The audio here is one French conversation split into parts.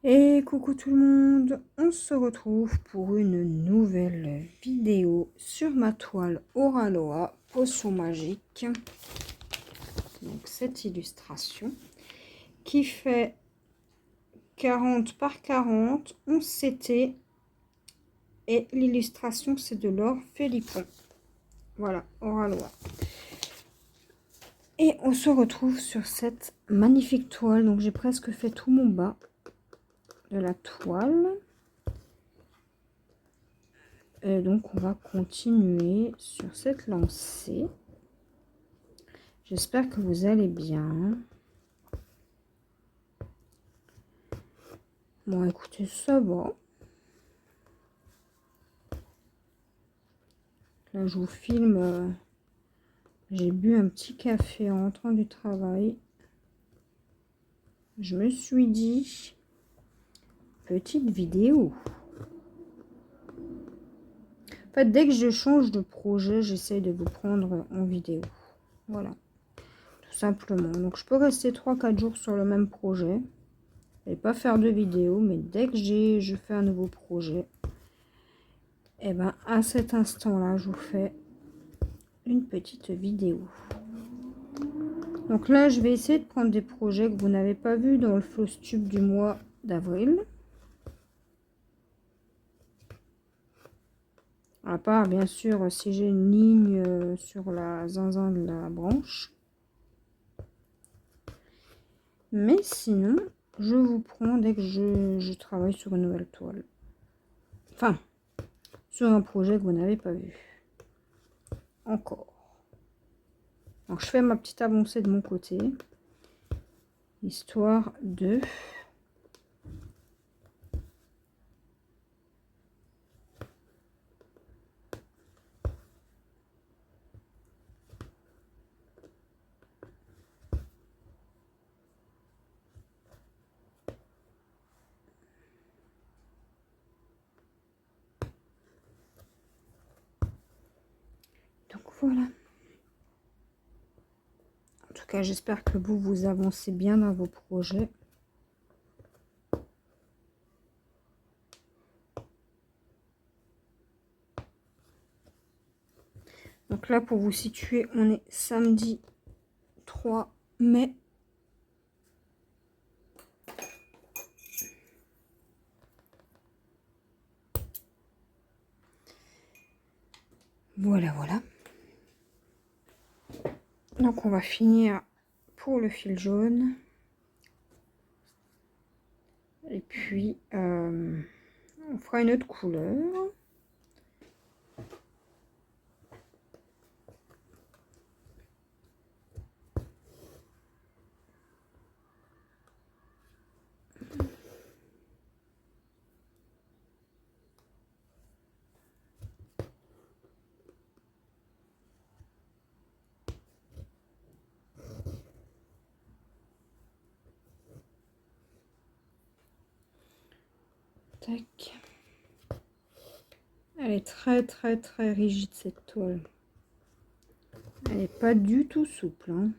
Et coucou tout le monde, on se retrouve pour une nouvelle vidéo sur ma toile Oraloa Potion Magique. Donc cette illustration qui fait 40 par 40, 11 CT. Et l'illustration c'est de Laure Philippon. Voilà, Oraloa. Et on se retrouve sur cette magnifique toile. Donc j'ai presque fait tout mon bas de la toile. Et donc on va continuer sur cette lancée. J'espère que vous allez bien. Bon, écoutez, ça va. Là, je vous filme. J'ai bu un petit café en rentrant du travail. Je me suis dit, petite vidéo. En fait, dès que je change de projet, j'essaie de vous prendre en vidéo. Voilà, tout simplement. Donc, je peux rester 3-4 jours sur le même projet et pas faire de vidéo. Mais dès que je fais un nouveau projet, et ben à cet instant-là, je vous fais une petite vidéo. Donc là, je vais essayer de prendre des projets que vous n'avez pas vus dans le Floss Tube du mois d'avril. À part, bien sûr, si j'ai une ligne sur la zinzin de la branche. Mais sinon, je vous prends dès que je travaille sur une nouvelle toile. Enfin, sur un projet que vous n'avez pas vu. Encore. Donc, je fais ma petite avancée de mon côté. Histoire de... Donc, voilà. En tout cas, j'espère que vous avancez bien dans vos projets. Donc là, pour vous situer, on est samedi 3 mai. Voilà, voilà. Donc on va finir pour le fil jaune. Et puis, on fera une autre couleur. Tac. Elle est très rigide cette toile. Elle n'est pas du tout souple, hein.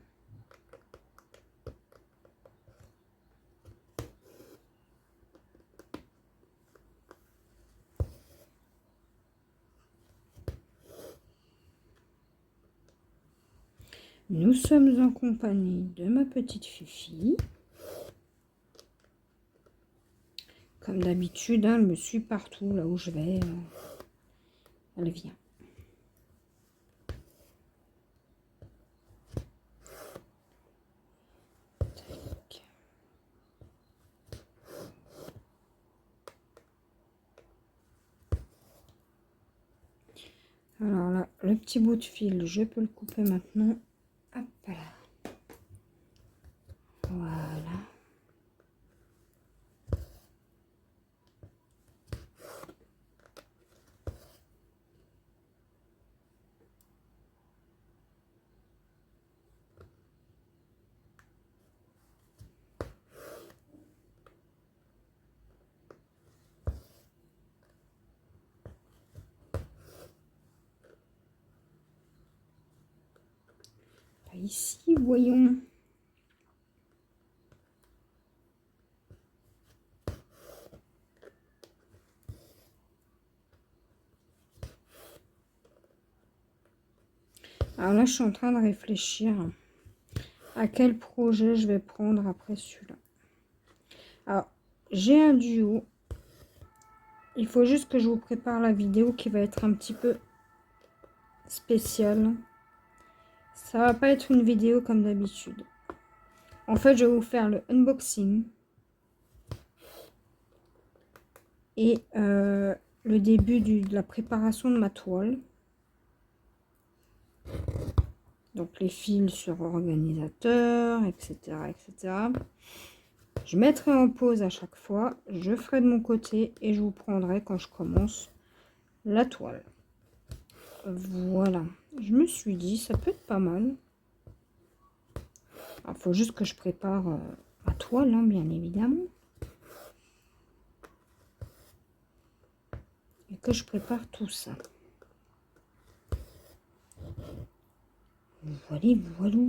Nous sommes en compagnie de ma petite Fifi. Comme d'habitude, hein, elle me suit partout, là où je vais. Elle vient. Tac. Alors là, le petit bout de fil, je peux le couper maintenant. Hop là. Voilà. Ici, voyons. Alors là, je suis en train de réfléchir à quel projet je vais prendre après celui-là. Alors, j'ai un duo. Il faut juste que je vous prépare la vidéo qui va être un petit peu spéciale. Ça va pas être une vidéo comme d'habitude. En fait, je vais vous faire le unboxing. Et le début de la préparation de ma toile. Donc les fils sur organisateur, etc., etc. Je mettrai en pause à chaque fois. Je ferai de mon côté et je vous prendrai quand je commence la toile. Voilà. Je me suis dit, ça peut être pas mal. Il faut juste que je prépare ma toile, hein, bien évidemment. Et que je prépare tout ça. Voilà, voilà.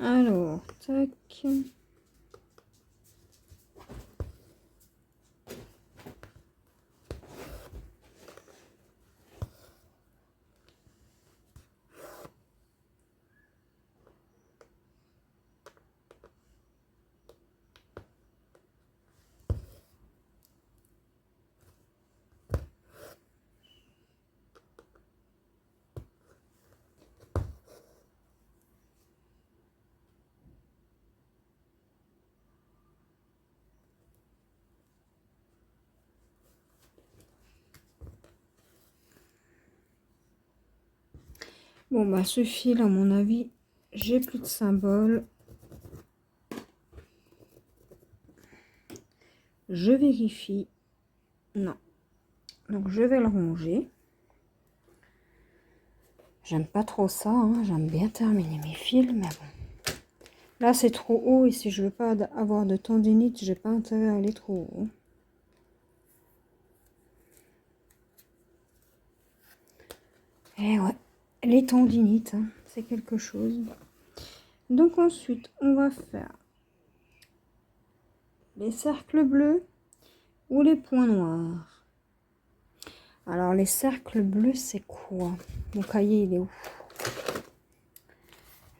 Alors, tac. Bon, bah, ce fil, à mon avis, j'ai plus de symboles. Je vérifie. Non. Donc, je vais le ranger. J'aime pas trop ça, hein. J'aime bien terminer mes fils, mais bon. Là, c'est trop haut et si je veux pas avoir de tendinite, j'ai pas intérêt à aller trop haut. Et ouais, les tendinites, hein, c'est quelque chose. Donc ensuite, on va faire les cercles bleus ou les points noirs. Alors, les cercles bleus, c'est quoi? Mon cahier, il est où?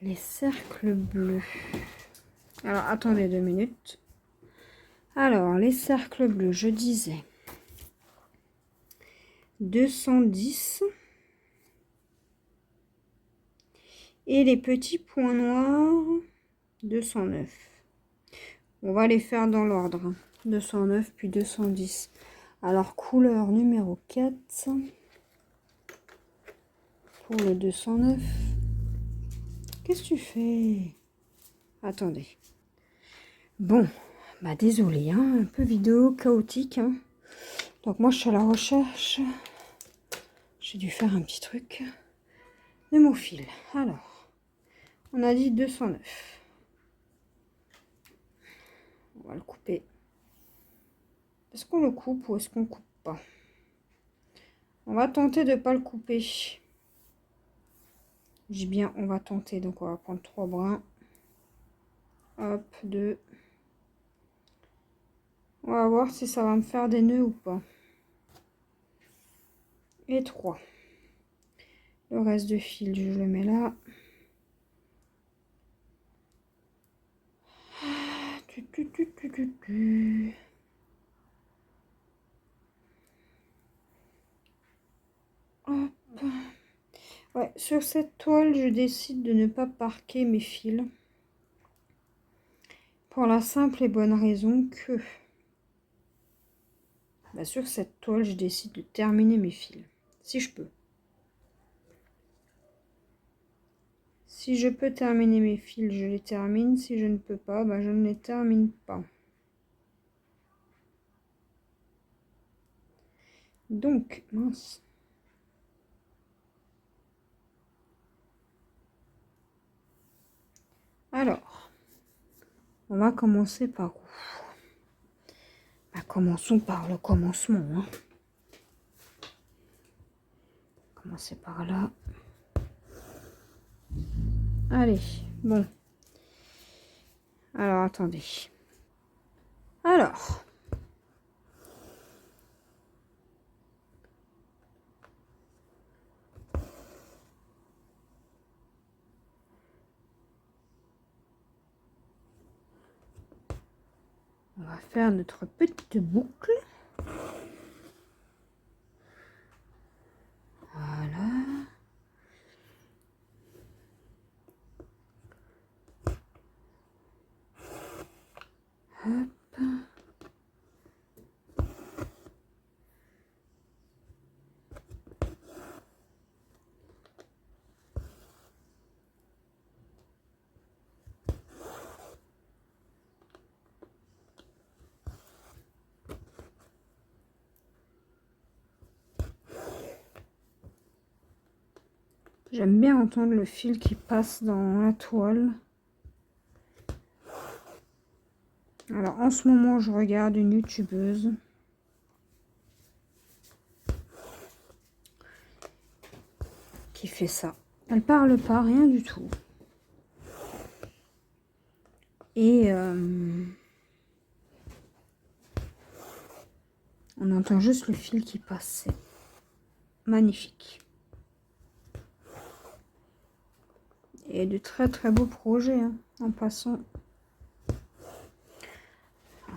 Les cercles bleus. Alors, attendez 2 minutes. Alors, les cercles bleus, je disais 210. Et les petits points noirs, 209. On va les faire dans l'ordre. 209 puis 210. Alors, couleur numéro 4. Pour le 209. Qu'est-ce que tu fais? Attendez. Bon, bah désolé, hein, un peu vidéo chaotique. Hein. Donc moi, je suis à la recherche. J'ai dû faire un petit truc de mon fil. Alors, on a dit 209. On va le couper. Est-ce qu'on le coupe ou est-ce qu'on coupe pas? On va tenter de ne pas le couper. Je dis bien, on va tenter. Donc, on va prendre 3 brins. Hop, 2. On va voir si ça va me faire des nœuds ou pas. Et 3. Le reste de fil, je le mets là. Hop. Ouais, sur cette toile, je décide de ne pas parquer mes fils. Pour la simple et bonne raison que... Bah, sur cette toile, je décide de terminer mes fils. Si je peux. Si je peux terminer mes fils, je les termine. Si je ne peux pas, bah, je ne les termine pas. Donc, mince. Alors, on va commencer par où? Bah, commençons par le commencement. Hein. Commencer par là. Allez, bon. Alors, attendez. Alors. On va faire notre petite boucle. Voilà. Hop. J'aime bien entendre le fil qui passe dans la toile. Alors en ce moment, je regarde une youtubeuse qui fait ça. Elle parle pas, rien du tout. Et on entend juste le fil qui passe. C'est magnifique. Et de très très beaux projets hein, en passant.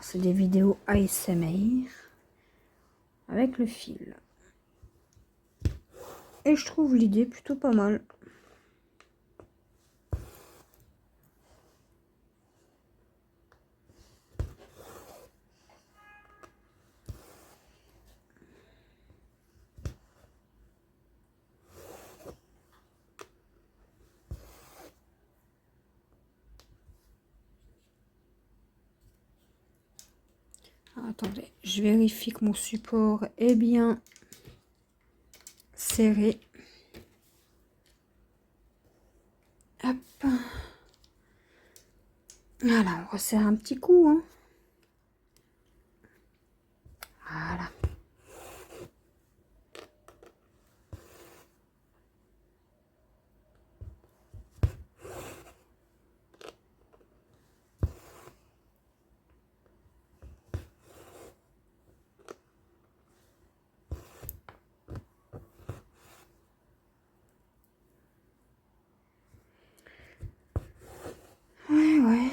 C'est des vidéos ASMR avec le fil. Et je trouve l'idée plutôt pas mal. Attendez, je vérifie que mon support est bien serré. Hop. Voilà, on resserre un petit coup. Hein. Voilà. Ouais.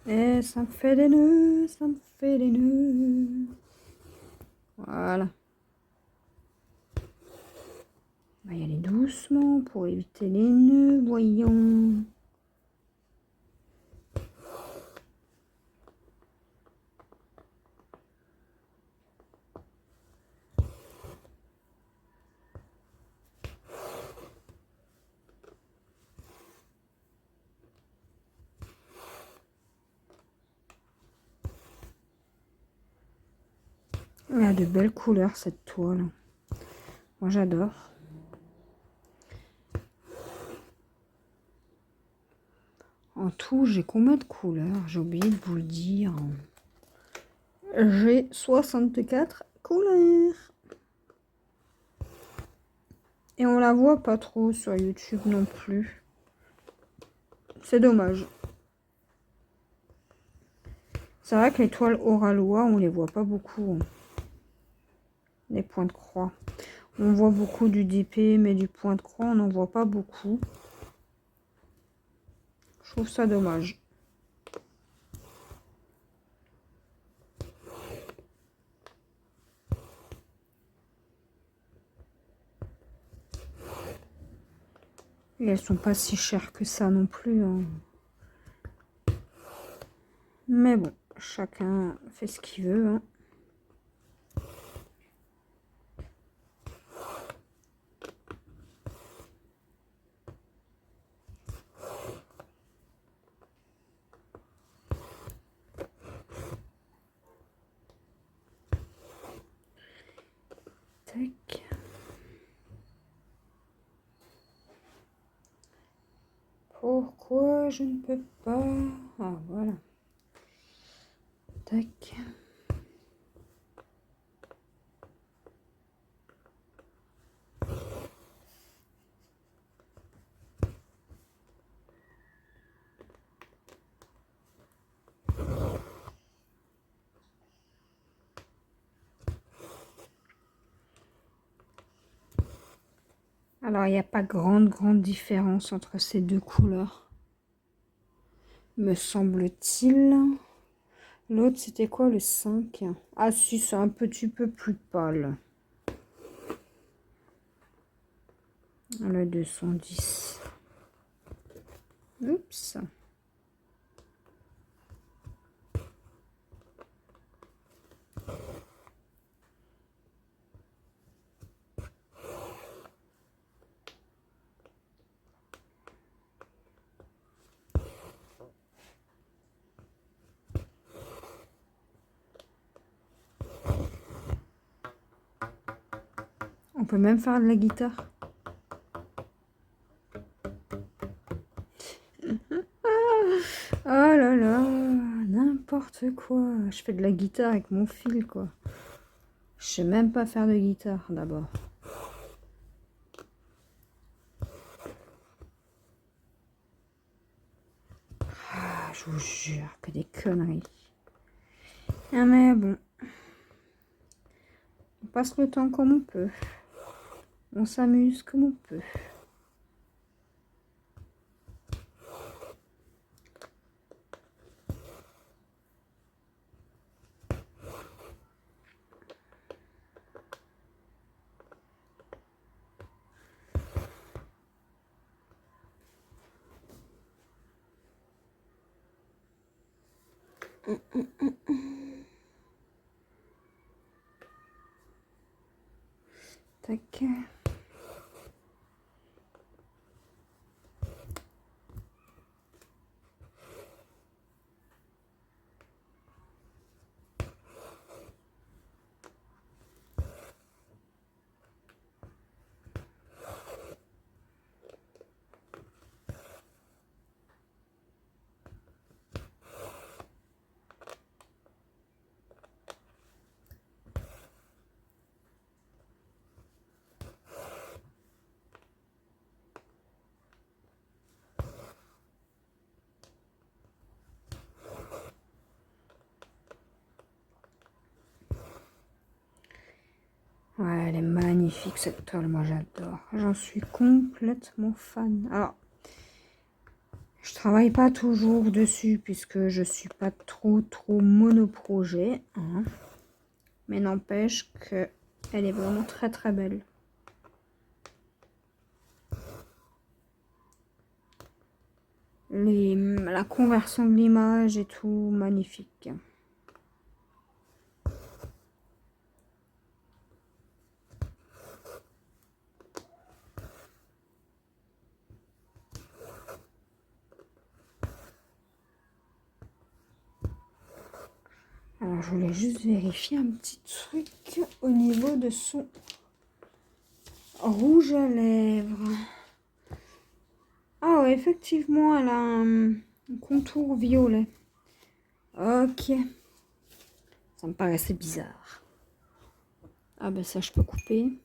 Et ça me fait des nœuds, ça me fait des nœuds. Voilà. On va y aller doucement pour éviter les nœuds, voyons. Elle a de belles couleurs cette toile. Moi j'adore. En tout, j'ai combien de couleurs? J'ai oublié de vous le dire. J'ai 64 couleurs. Et on la voit pas trop sur YouTube non plus. C'est dommage. C'est vrai que les toiles Oralois, on les voit pas beaucoup. Les points de croix. On voit beaucoup du DP, mais du point de croix, on n'en voit pas beaucoup. Je trouve ça dommage. Et elles sont pas si chères que ça non plus. Hein. Mais bon, chacun fait ce qu'il veut. Hein. Tac. Pourquoi je ne peux pas? Ah, voilà. Tac. Alors, il n'y a pas grande différence entre ces deux couleurs, me semble-t-il. L'autre, c'était quoi, le 5? Ah si, c'est un petit peu plus pâle. Le 210. Oups. On peut même faire de la guitare. Oh là là, n'importe quoi. Je fais de la guitare avec mon fil, quoi. Je sais même pas faire de guitare, d'abord. Ah, je vous jure, que des conneries. Ah mais bon. On passe le temps comme on peut. On s'amuse comme on peut. Tac. Ouais, elle est magnifique cette toile, moi j'adore. J'en suis complètement fan. Alors, je travaille pas toujours dessus puisque je suis pas trop monoprojet, hein. Mais n'empêche que elle est vraiment très belle. La conversion de l'image et tout, magnifique. Alors, je voulais juste vérifier un petit truc au niveau de son rouge à lèvres. Ah ouais, effectivement, elle a un contour violet. Ok. Ça me paraissait bizarre. Ah ben ça, je peux couper.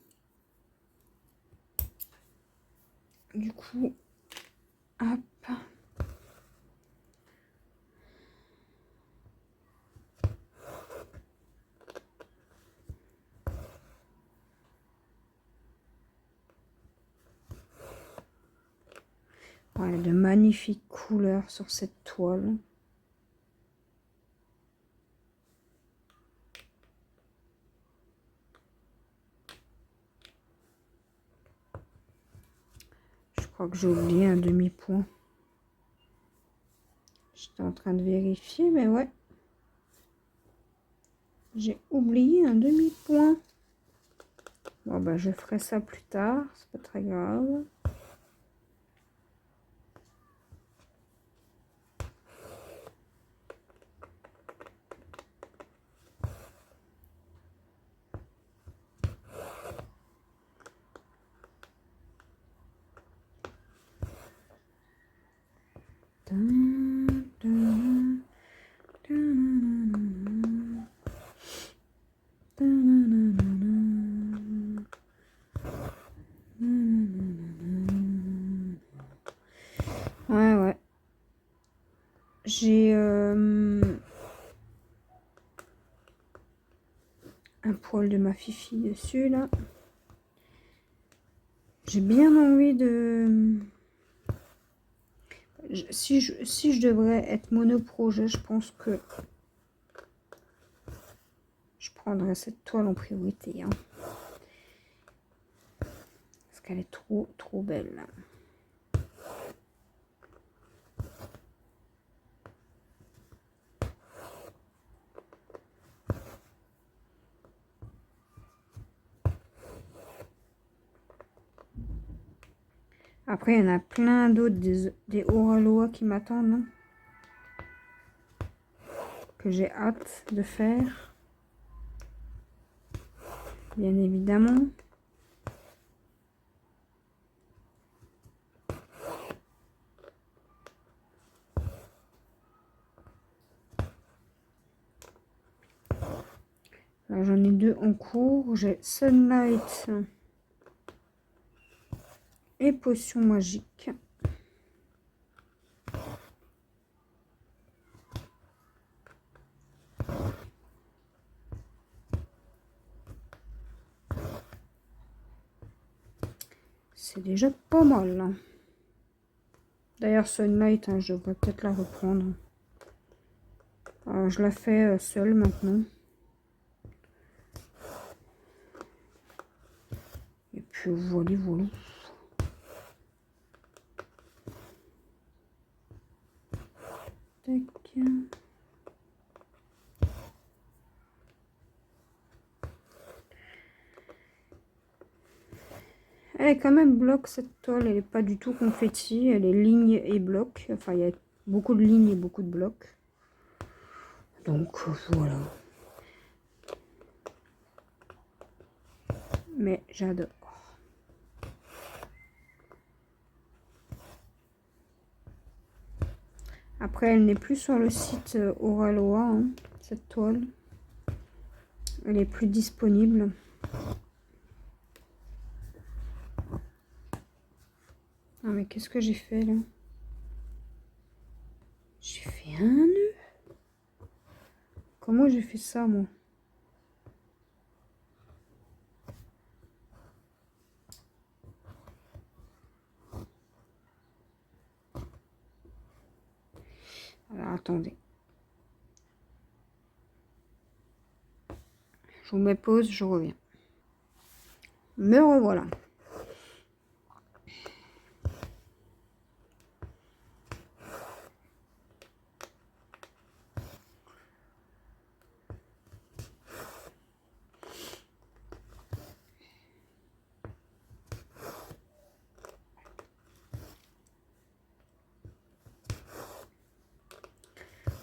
Du coup, hop. Voilà, de magnifiques couleurs sur cette toile. Je crois que j'ai oublié un demi-point. J'étais en train de vérifier, mais ouais. J'ai oublié un demi-point. Bon, bah, je ferai ça plus tard. C'est pas très grave. Ouais. J'ai un poil de ma fifi dessus, là. J'ai bien envie de... Si je devrais être monoprojet, je pense que je prendrais cette toile en priorité. Hein. Parce qu'elle est trop belle. Après, il y en a plein d'autres, des Oraloa qui m'attendent. Hein, que j'ai hâte de faire. Bien évidemment. Là, j'en ai deux en cours. J'ai Sunlight et Potion Magique. C'est déjà pas mal. Hein. D'ailleurs, Sunlight, hein, je devrais peut-être la reprendre. Je la fais seule maintenant. Et puis voilà, voilà. Tac. Elle est quand même bloc cette toile, elle n'est pas du tout confetti, elle est ligne et bloc. Enfin, il y a beaucoup de lignes et beaucoup de blocs. Donc voilà. Mais j'adore. Après, elle n'est plus sur le site Oraloa, hein, cette toile. Elle est plus disponible. Ah mais qu'est-ce que j'ai fait là? J'ai fait un nœud. Comment j'ai fait ça moi? Alors attendez. Je vous mets pause, je reviens. Me revoilà.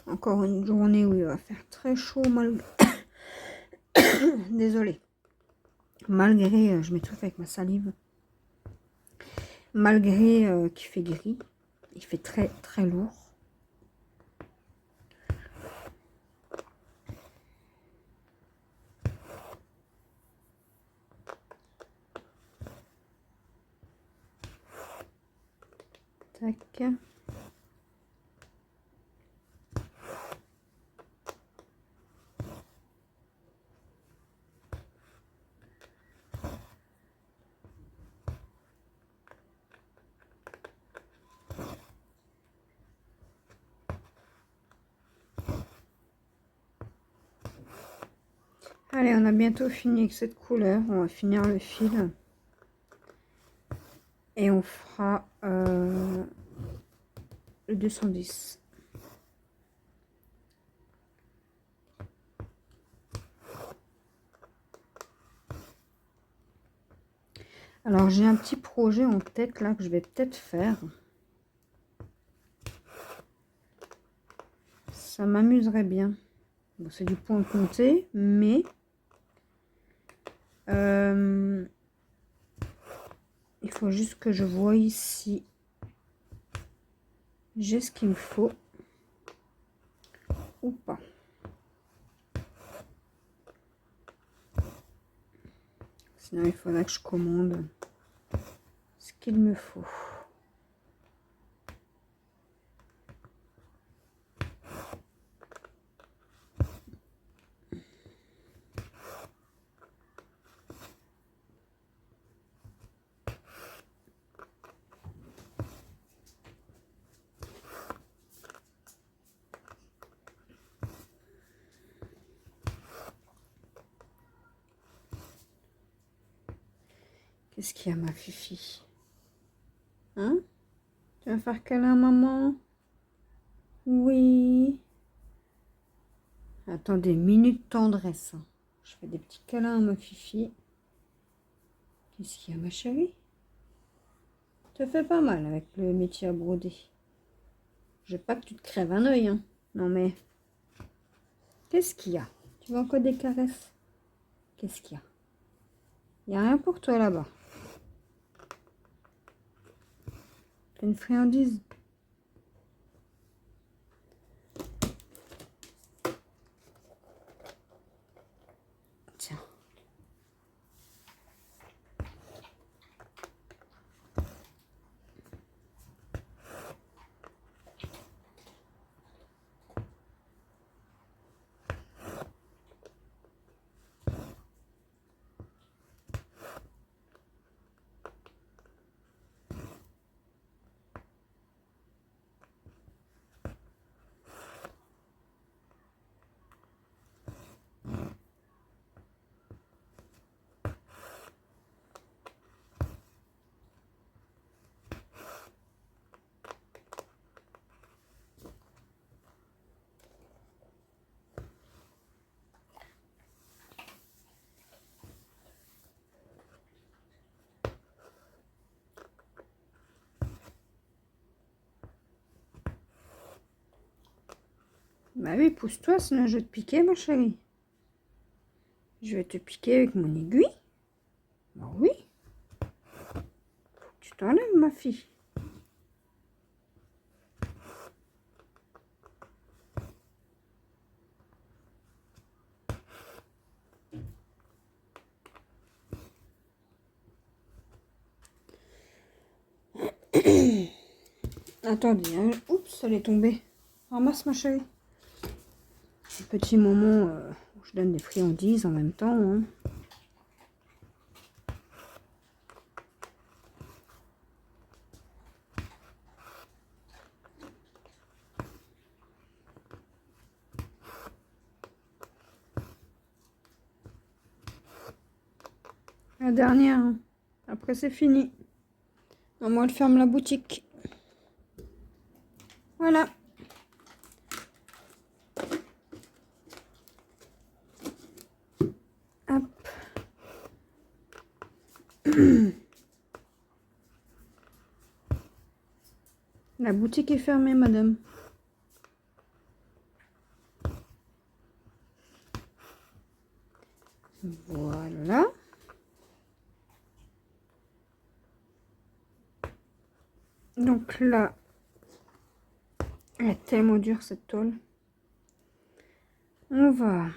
Encore une journée où il va faire très chaud malgré... Désolée. Malgré, je m'étouffe avec ma salive. Malgré qu'il fait gris, il fait très lourd. Tac. Allez, on a bientôt fini avec cette couleur. On va finir le fil. Et on fera le 210. Alors, j'ai un petit projet en tête là que je vais peut-être faire. Ça m'amuserait bien. Bon, c'est du point compté, mais... il faut juste que je voie ici. J'ai ce qu'il me faut. Ou pas. Sinon, il faudra que je commande ce qu'il me faut. Qu'est-ce qu'il y a, ma fifi? Hein? Tu vas faire câlin à maman? Oui. Attendez, minute tendresse. Je fais des petits câlins à ma fifi. Qu'est-ce qu'il y a, ma chérie? Ça fait pas mal avec le métier à broder. Je veux pas que tu te crèves un œil, hein. Non mais... Qu'est-ce qu'il y a? Tu veux encore des caresses? Qu'est-ce qu'il y a? Il n'y a rien pour toi là-bas. T'as une friandise? Tiens. Bah oui, pousse-toi, sinon je vais te piquer, ma chérie. Je vais te piquer avec mon aiguille. Bah oui. Faut que tu t'enlèves, ma fille. Attendez, hein. Oups, elle est tombée. Ramasse, ma chérie. Un petit moment où je donne des friandises en même temps, hein. La dernière, hein. Après c'est fini. Moi, elle ferme la boutique. Voilà. Hop. La boutique est fermée, madame. Voilà. Donc là, elle est tellement dure cette tôle. On va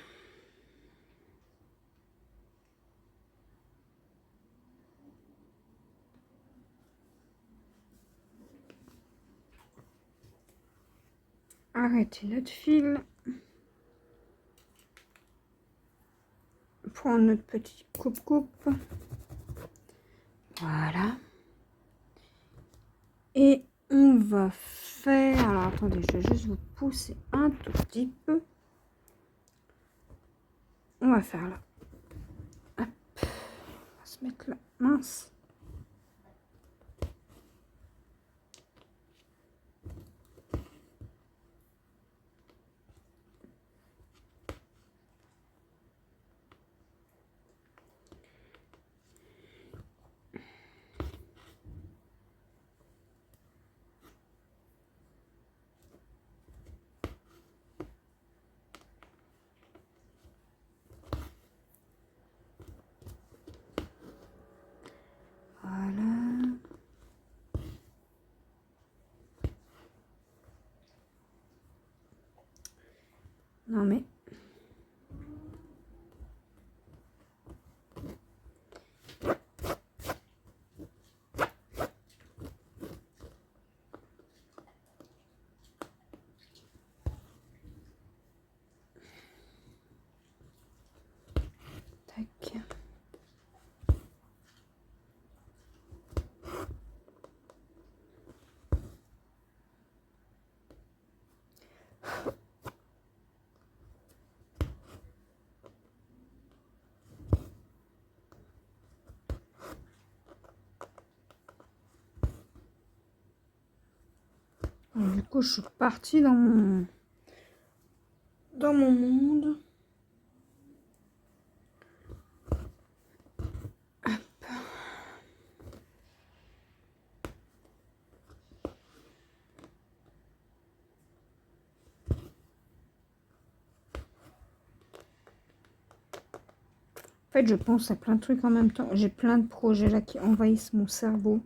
arrêter notre fil. Prendre notre petit coupe-coupe. Voilà. Et on va faire... Alors, attendez, je vais juste vous pousser un tout petit peu. On va faire là. Hop. On va se mettre là. Mince. Voilà. Non mais... Tac. Donc, du coup, je suis partie dans mon monde. En fait, je pense à plein de trucs en même temps. J'ai plein de projets là qui envahissent mon cerveau.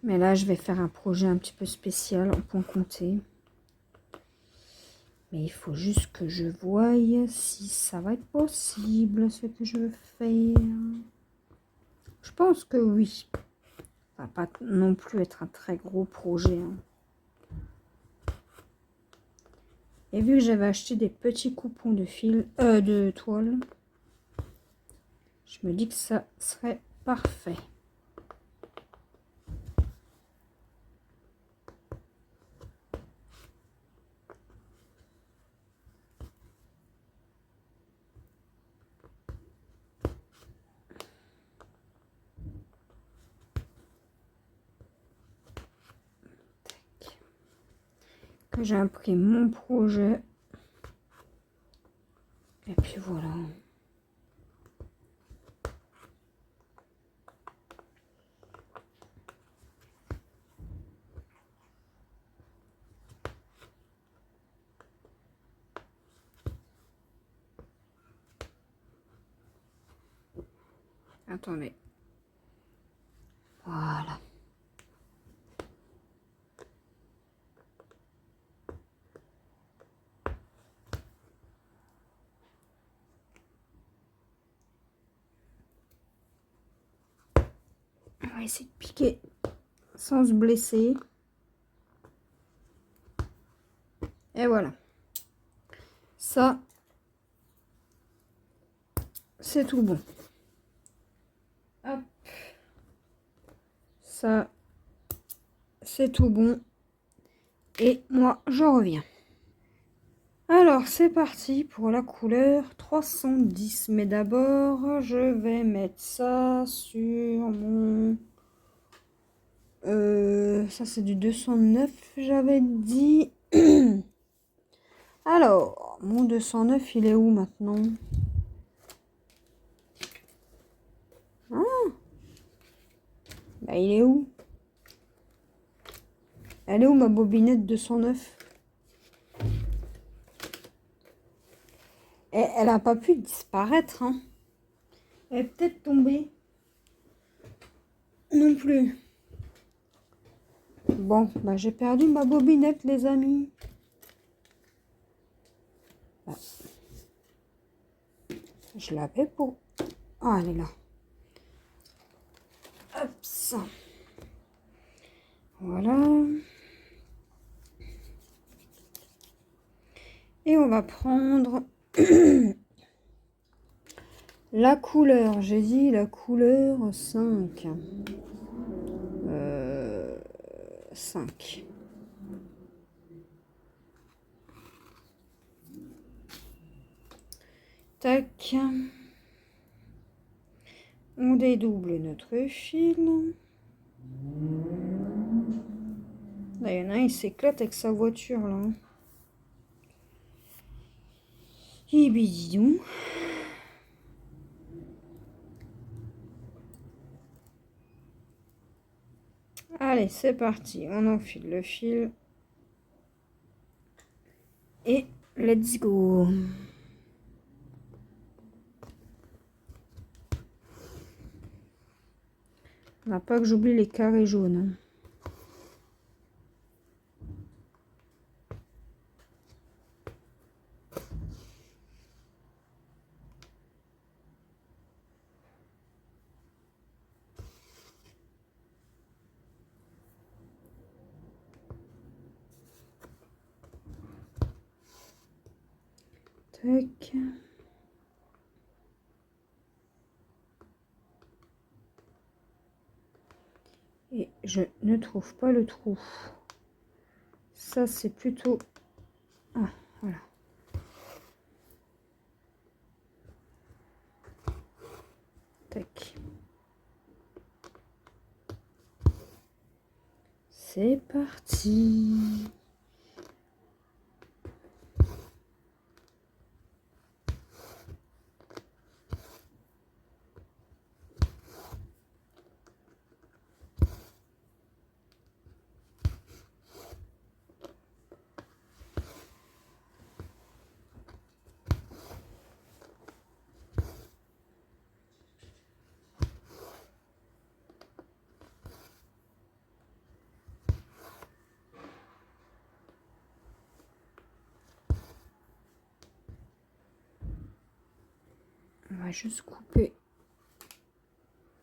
Mais là, je vais faire un projet un petit peu spécial en point compté. Mais il faut juste que je voie si ça va être possible, ce que je veux faire. Je pense que oui. Ça va pas non plus être un très gros projet. Hein. Et vu que j'avais acheté des petits coupons de fil, de toile, je me dis que ça serait parfait. Que j'ai imprimé mon projet. Et puis voilà. Attendez. Voilà. On va essayer de piquer sans se blesser. Et voilà. Ça, c'est tout bon. Hop. Ça, c'est tout bon. Et moi, je reviens. Alors, c'est parti pour la couleur 310. Mais d'abord, je vais mettre ça sur mon... ça, c'est du 209, j'avais dit. Alors, mon 209, il est où maintenant? Ah, bah, il est où? Elle est où ma bobinette 209? Et elle n'a pas pu disparaître, hein. Elle est peut-être tombée. Non plus. Bon, bah j'ai perdu ma bobinette, les amis. Bah, je l'avais pour... Ah, elle est là. Hop, ça. Voilà. Et on va prendre la couleur. J'ai dit la couleur 5. 5. Tac. On dédouble notre fil. Là, il y en a un, il s'éclate avec sa voiture, là. Et bididou. Allez, c'est parti. On enfile le fil. Et let's go. On n'a pas que j'oublie les carrés jaunes. Tac. Et je ne trouve pas le trou. Ça, c'est plutôt... Ah, voilà. Tac. c'est parti. On va juste couper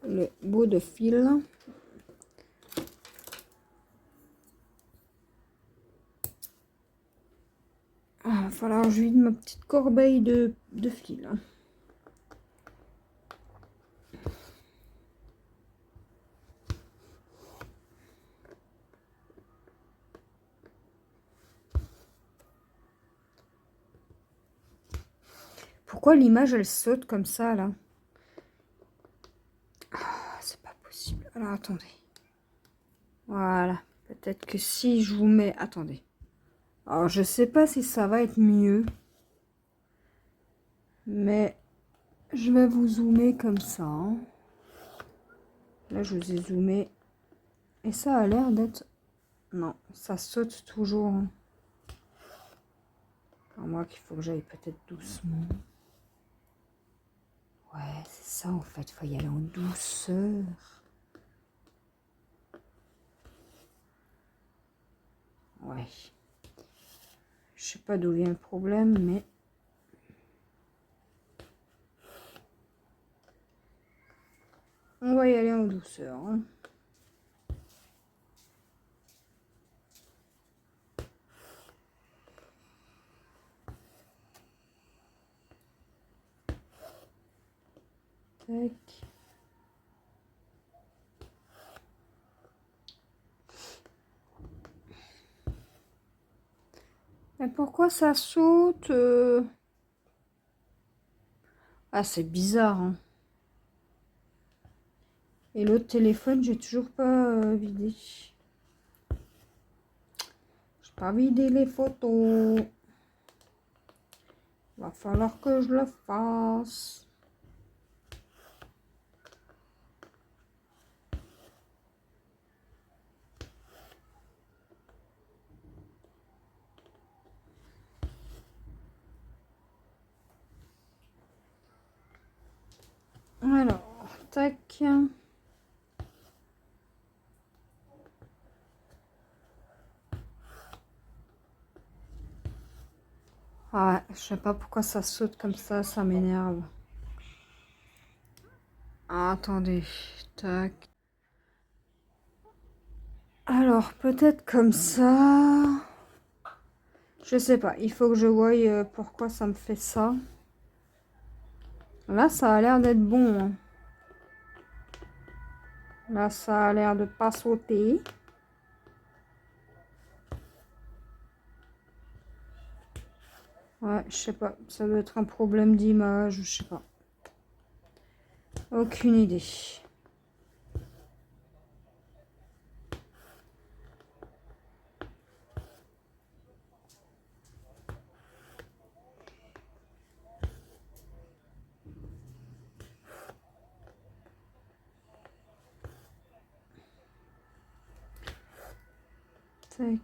le bout de fil. Il va falloir que je vide ma petite corbeille de fil. Pourquoi l'image elle saute comme ça là? Ah, c'est pas possible. Alors attendez. Voilà. Peut-être que si je vous mets... Attendez. Alors je sais pas si ça va être mieux. Mais je vais vous zoomer comme ça. Hein. Là je vous ai zoomé. Et ça a l'air d'être... Non, ça saute toujours. Hein. Alors moi qu'il faut que j'aille peut-être doucement. Ouais, c'est ça en fait, il faut y aller en douceur. Ouais. Je sais pas d'où vient le problème, mais... On va y aller en douceur. Hein. Tac. Mais pourquoi ça saute Ah, c'est bizarre. Hein. Et l'autre téléphone, j'ai toujours pas vidé. J'ai pas vidé les photos. Va falloir que je le fasse. Alors, tac. Ah, je sais pas pourquoi ça saute comme ça m'énerve. Ah, attendez, tac. Alors, peut-être comme ça. Je sais pas, il faut que je voie pourquoi ça me fait ça. Là, ça a l'air d'être bon. Hein. Là, ça a l'air de pas sauter. Ouais, je sais pas. Ça doit être un problème d'image, je sais pas. Aucune idée. Tac.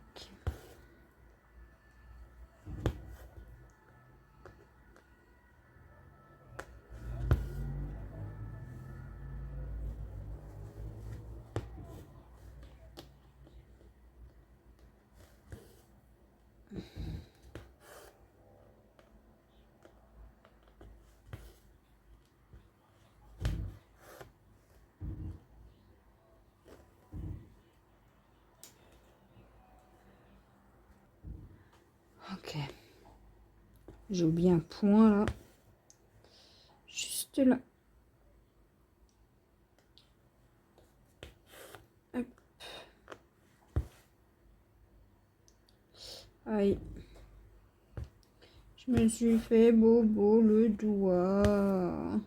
Ok. J'ai oublié un point là. Juste là. Hop. Aïe. Je me suis fait bobo le doigt.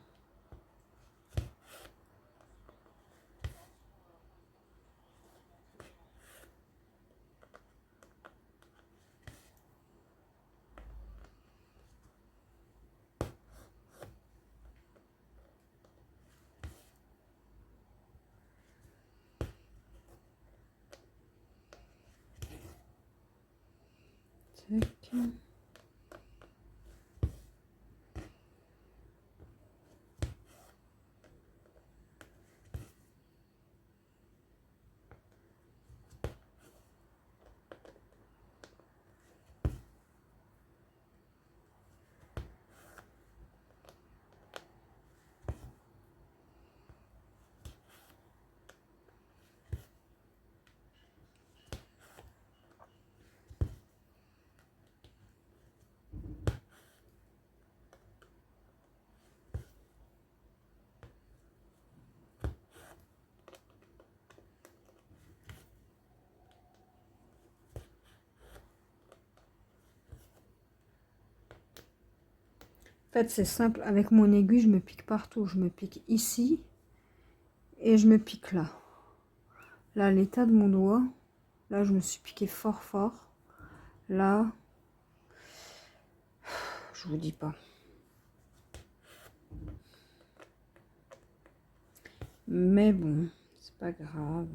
Tac. En fait, c'est simple. Avec mon aiguille, je me pique partout. Je me pique ici et je me pique là. Là, l'état de mon doigt. Là, je me suis piqué fort, fort. Là, je vous dis pas. Mais bon, c'est pas grave.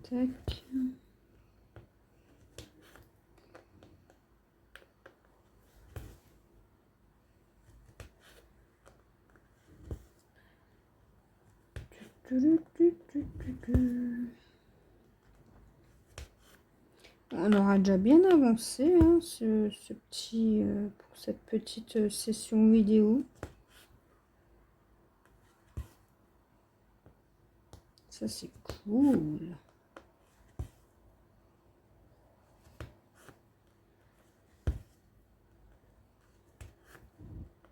Tac. On aura déjà bien avancé hein, pour cette petite session vidéo. Ça c'est cool.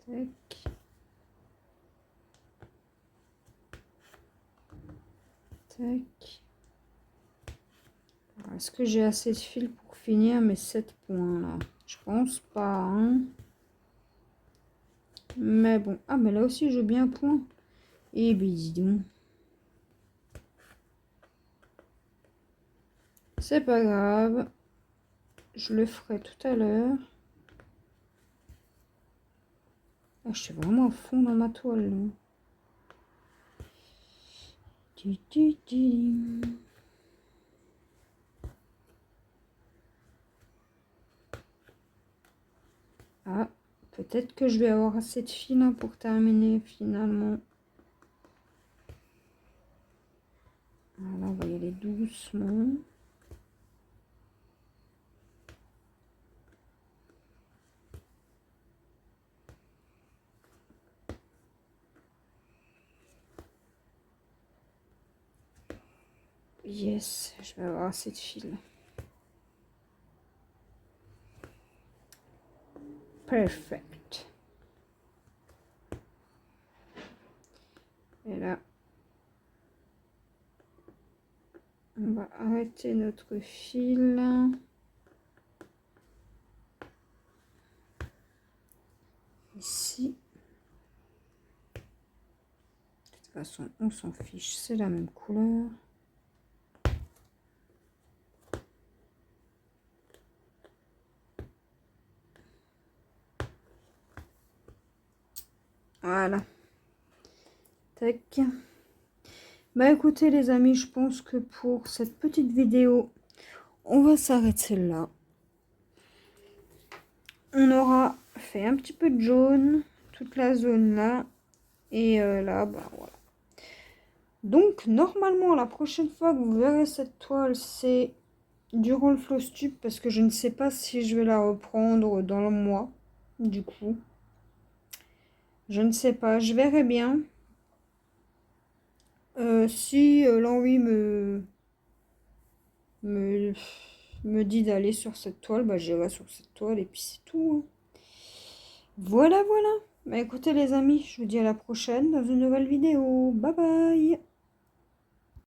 Tac. Tac. Est-ce que j'ai assez de fil pour finir mes 7 points là? Je pense pas. Hein. Mais bon. Ah, mais là aussi, j'ai bien un point. Eh bien, dis donc. C'est pas grave. Je le ferai tout à l'heure. Ah, je suis vraiment à fond dans ma toile. Là. Ah, peut-être que je vais avoir assez de fil hein, pour terminer finalement. Voilà, on va y aller doucement. Yes, je vais avoir assez de fil. Perfect. Et là, on va arrêter notre fil. Ici. De toute façon, on s'en fiche, c'est la même couleur. Voilà. Tac. Bah écoutez les amis, je pense que pour cette petite vidéo, on va s'arrêter là. On aura fait un petit peu de jaune, toute la zone là. Et là, bah voilà. Donc normalement, la prochaine fois que vous verrez cette toile, c'est durant le floss tube. Parce que je ne sais pas si je vais la reprendre dans le mois. Du coup. Je ne sais pas, je verrai bien. Si l'envie me dit d'aller sur cette toile, bah j'irai sur cette toile et puis c'est tout. Hein. Voilà, voilà. Bah écoutez les amis, je vous dis à la prochaine dans une nouvelle vidéo. Bye bye.